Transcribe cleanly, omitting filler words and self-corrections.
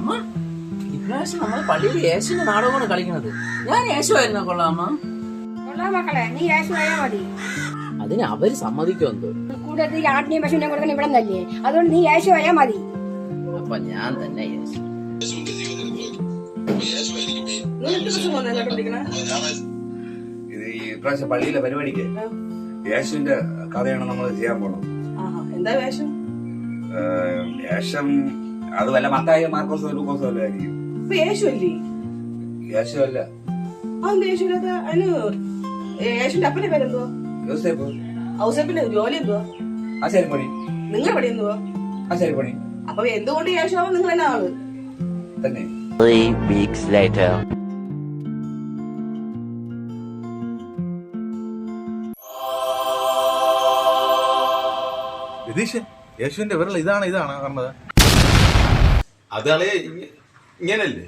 അമ്മ ഇപ്രാവശ്യം നമ്മൾ പള്ളിയിൽ യേശുവിന്റെ നാടകമാണ് കളിക്കുന്നത്. ഞാൻ യേശുവായിരുന്നോ? കൊള്ളാം അമ്മ. കൊള്ളാം മക്കളെ, നീ യേശു ആയാ മതി. അതിന് അവര് സമ്മതിക്കുമെന്തോ. കൂടുതൽ ആട്ടിനെയും പശുവിനെ കൊടുക്കുന്ന ഇവിടെ നല്ലേ, അതുകൊണ്ട് നീ യേശു ആയാ മതി. അപ്പൊ ഞാൻ തന്നെ യേശു. ഇത് ഈ പ്രാവശ്യം പള്ളിയിലെ പരിപാടിക്ക് യേശുവിന്റെ കഥയാണ് നമ്മൾ ചെയ്യാൻ പോണത്. എന്താ വേഷം? യേശം അത് വല്ല മത്തായോ മാർക്കോസോ ലൂക്കോസോ അല്ല ആയിരിക്കും. യേശു അല്ലേ? യേശു അല്ല. യേശുവിനൊക്കെ അതിന് യേശുവിന്റെ അപ്പന്റെ പേരെന്തോ? യോസേപ്പ്. ഔസേപ്പിന്റെ ജോലി എന്തുവാ? ആശാരിപ്പണി. നിങ്ങളുടെ പണി എന്തുവാ? ആശാരിപ്പണി. അപ്പൊ എന്തുകൊണ്ട് യേശു ആവാൻ നിങ്ങൾ തന്നെ ആള് തന്നെ. 3 weeks later. രതീഷ്, യേശുവിന്റെ വിരൽ ഇതാണ് കാണുന്നത്. അതാളെ ഇങ്ങനല്ലേ?